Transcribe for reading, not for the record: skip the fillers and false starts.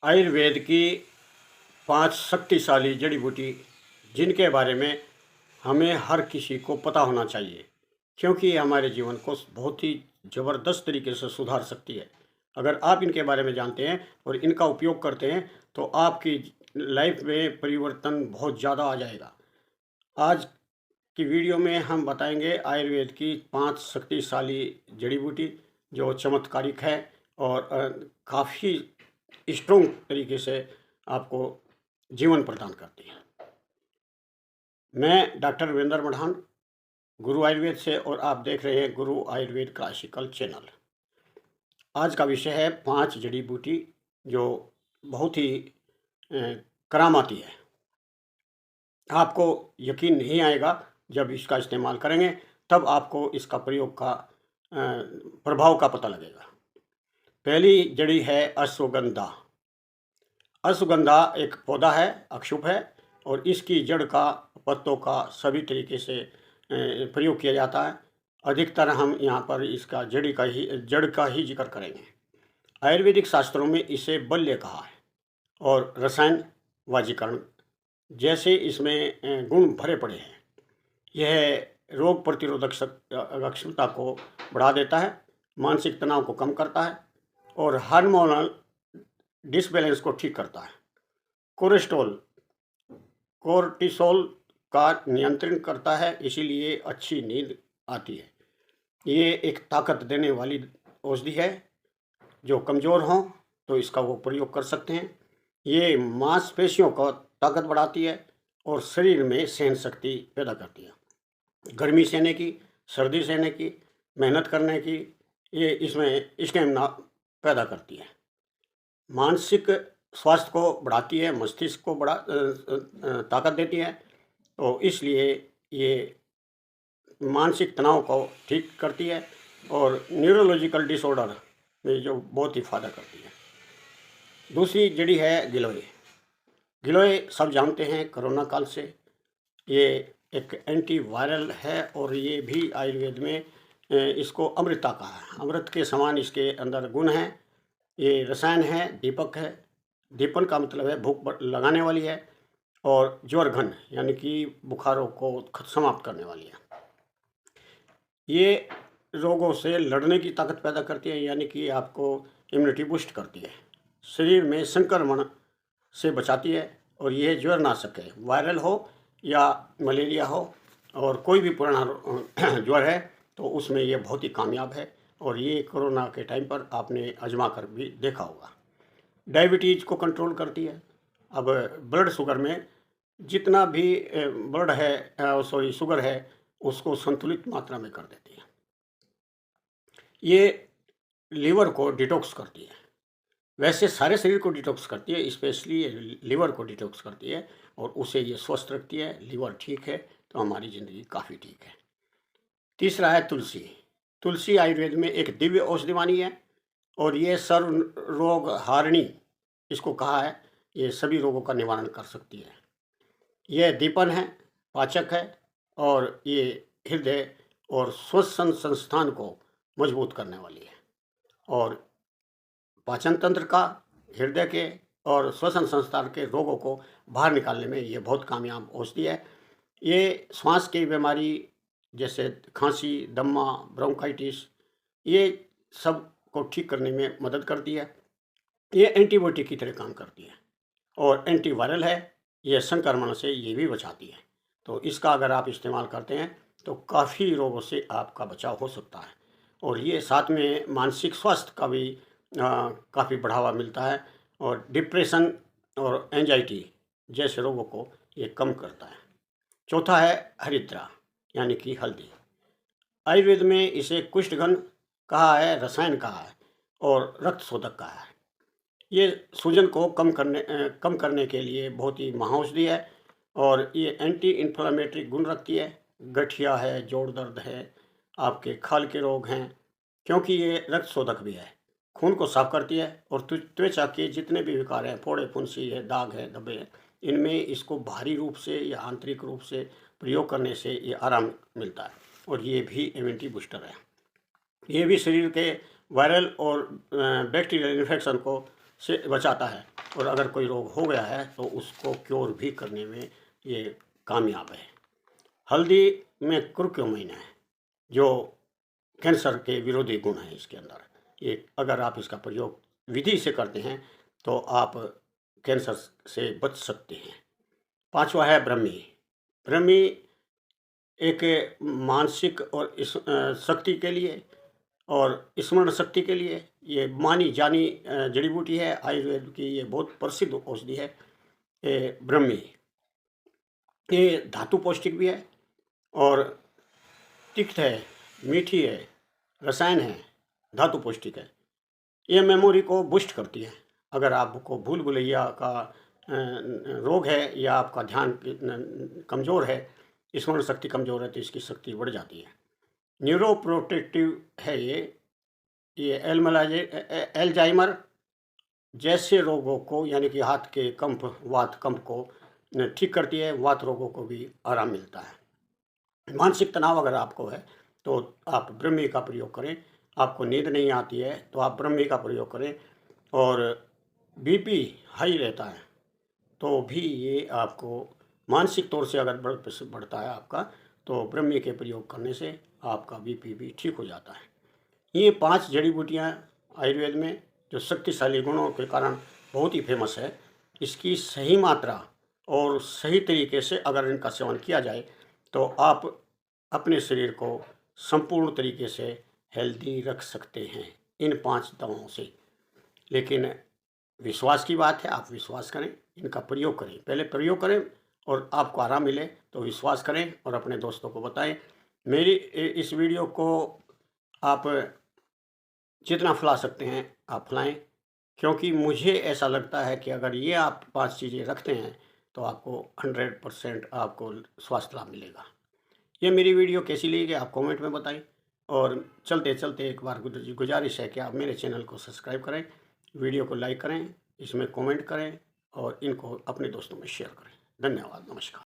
आयुर्वेद की 5 शक्तिशाली जड़ी बूटी जिनके बारे में हमें हर किसी को पता होना चाहिए, क्योंकि ये हमारे जीवन को बहुत ही ज़बरदस्त तरीके से सुधार सकती है। अगर आप इनके बारे में जानते हैं और इनका उपयोग करते हैं तो आपकी लाइफ में परिवर्तन बहुत ज़्यादा आ जाएगा। आज की वीडियो में हम बताएंगे आयुर्वेद की 5 शक्तिशाली जड़ी बूटी जो चमत्कारिक है और काफ़ी स्ट्रोंग तरीके से आपको जीवन प्रदान करती है। मैं डॉक्टर वीरेंद्र मढ़ान, गुरु आयुर्वेद से, और आप देख रहे हैं गुरु आयुर्वेद क्लासिकल चैनल। आज का विषय है 5 जड़ी बूटी जो बहुत ही करामाती है। आपको यकीन नहीं आएगा जब इसका इस्तेमाल करेंगे, तब आपको इसका प्रयोग का प्रभाव का पता लगेगा। पहली जड़ी है अश्वगंधा। अश्वगंधा एक पौधा है, अक्षुप है, और इसकी जड़ का, पत्तों का सभी तरीके से प्रयोग किया जाता है। अधिकतर हम यहाँ पर इसका जड़ का ही जिक्र करेंगे। आयुर्वेदिक शास्त्रों में इसे बल्य कहा है और रसायन वाजीकरण जैसे इसमें गुण भरे पड़े हैं। यह रोग प्रतिरोधक क्षमता को बढ़ा देता है, मानसिक तनाव को कम करता है और हार्मोनल डिसबैलेंस को ठीक करता है। कोर्टिसोल का नियंत्रण करता है, इसीलिए अच्छी नींद आती है। ये एक ताकत देने वाली औषधि है। जो कमज़ोर हों तो इसका वो प्रयोग कर सकते हैं। ये मांसपेशियों को ताकत बढ़ाती है और शरीर में सहन शक्ति पैदा करती है। गर्मी सहने की, सर्दी सहने की, मेहनत करने की ये इसमें स्टेमिना पैदा करती है। मानसिक स्वास्थ्य को बढ़ाती है, मस्तिष्क को ताकत देती है, तो इसलिए ये मानसिक तनाव को ठीक करती है और न्यूरोलॉजिकल डिसऑर्डर में जो बहुत ही फ़ायदा करती है। दूसरी जड़ी है गिलोय। गिलोय सब जानते हैं कोरोना काल से। ये एक एंटीवायरल है और ये भी आयुर्वेद में इसको अमृता कहा है। अमृत के समान इसके अंदर गुण हैं। ये रसायन है, दीपक है। दीपन का मतलब है भूख लगाने वाली है, और ज्वरघन यानी कि बुखारों को समाप्त करने वाली है। ये रोगों से लड़ने की ताकत पैदा करती है, यानी कि आपको इम्यूनिटी बूस्ट करती है, शरीर में संक्रमण से बचाती है। और यह ज्वरनाशक है, वायरल हो या मलेरिया हो और कोई भी पुराना ज्वर है तो उसमें ये बहुत ही कामयाब है। और ये कोरोना के टाइम पर आपने आजमा कर भी देखा होगा। डायबिटीज़ को कंट्रोल करती है। अब ब्लड शुगर में जितना भी शुगर है उसको संतुलित मात्रा में कर देती है। ये लीवर को डिटॉक्स करती है। वैसे सारे शरीर को डिटॉक्स करती है, स्पेशली लीवर को डिटॉक्स करती है और उसे ये स्वस्थ रखती है। लीवर ठीक है तो हमारी ज़िंदगी काफ़ी ठीक है। तीसरा है तुलसी। तुलसी आयुर्वेद में एक दिव्य औषधि मानी है और ये सर्व रोग हारिणी इसको कहा है। ये सभी रोगों का निवारण कर सकती है। यह दीपन है, पाचक है, और ये हृदय और श्वसन संस्थान को मजबूत करने वाली है। और पाचन तंत्र का, हृदय के और श्वसन संस्थान के रोगों को बाहर निकालने में ये बहुत कामयाब औषधि है। ये श्वास की बीमारी जैसे खांसी, दम्मा, ब्रोंकाइटिस, ये सब को ठीक करने में मदद करती है। ये एंटीबायोटिक की तरह काम करती है और एंटीवायरल है। यह संक्रमण से ये भी बचाती है। तो इसका अगर आप इस्तेमाल करते हैं तो काफ़ी रोगों से आपका बचाव हो सकता है। और ये साथ में मानसिक स्वास्थ्य का भी काफ़ी बढ़ावा मिलता है और डिप्रेशन और एंजाइटी जैसे रोगों को ये कम करता है। चौथा है हरिद्रा यानी कि हल्दी। आयुर्वेद में इसे कुष्ठघन कहा है, रसायन कहा है और रक्त शोधक कहा है। ये सूजन को कम करने के लिए बहुत ही महाऔषधि है और ये एंटी इन्फ्लामेटरी गुण रखती है। गठिया है, जोड़ दर्द है, आपके खाल के रोग हैं, क्योंकि ये रक्त शोधक भी है, खून को साफ करती है। और त्वचा के जितने भी विकार हैं, फोड़े फुंसी है, दाग है, धब्बे हैं, इनमें इसको बाहरी रूप से या आंतरिक रूप से प्रयोग करने से ये आराम मिलता है। और ये भी इम्यूनिटी बूस्टर है। ये भी शरीर के वायरल और बैक्टीरियल इन्फेक्शन को से बचाता है और अगर कोई रोग हो गया है तो उसको क्योर भी करने में ये कामयाब है। हल्दी में कुर्क्यूमिन है जो कैंसर के विरोधी गुण हैं इसके अंदर। ये अगर आप इसका प्रयोग विधि से करते हैं तो आप कैंसर से बच सकते हैं। 5वां है ब्रह्मी। ब्रह्मी एक मानसिक और शक्ति के लिए और स्मरण शक्ति के लिए ये मानी जानी जड़ी बूटी है आयुर्वेद की। ये बहुत प्रसिद्ध औषधि है ये ब्रह्मी। ये धातु पौष्टिक भी है और तिक्त है, मीठी है, रसायन है, धातु पौष्टिक है। ये मेमोरी को बूस्ट करती है। अगर आपको भूल भुलैया का रोग है या आपका ध्यान कमज़ोर है, स्मरण शक्ति कमज़ोर है, तो इसकी शक्ति बढ़ जाती है। न्यूरोप्रोटेक्टिव है ये एल्जाइमर जैसे रोगों को यानी कि हाथ के कंप, वात कंप को ठीक करती है। वात रोगों को भी आराम मिलता है। मानसिक तनाव अगर आपको है तो आप ब्रह्मी का प्रयोग करें। आपको नींद नहीं आती है तो आप ब्रह्मी का प्रयोग करें। और बीपी हाई रहता है तो भी ये आपको मानसिक तौर से अगर बढ़ता है आपका, तो ब्रह्मी के प्रयोग करने से आपका बीपी भी ठीक हो जाता है। ये 5 जड़ी बूटियाँ आयुर्वेद में जो शक्तिशाली गुणों के कारण बहुत ही फेमस है। इसकी सही मात्रा और सही तरीके से अगर इनका सेवन किया जाए तो आप अपने शरीर को संपूर्ण तरीके से हेल्दी रख सकते हैं इन 5 दवाओं से। लेकिन विश्वास की बात है, आप विश्वास करें, इनका प्रयोग करें। पहले प्रयोग करें और आपको आराम मिले तो विश्वास करें और अपने दोस्तों को बताएं। मेरी इस वीडियो को आप जितना फैला सकते हैं आप फैलाएं, क्योंकि मुझे ऐसा लगता है कि अगर ये आप 5 चीज़ें रखते हैं तो आपको 100% आपको स्वास्थ्य लाभ मिलेगा। ये मेरी वीडियो कैसी लगी आप कमेंट में बताएं। और चलते चलते एक बार गुजारिश है कि आप मेरे चैनल को सब्सक्राइब करें, वीडियो को लाइक करें, इसमें कमेंट करें और इनको अपने दोस्तों में शेयर करें। धन्यवाद, नमस्कार।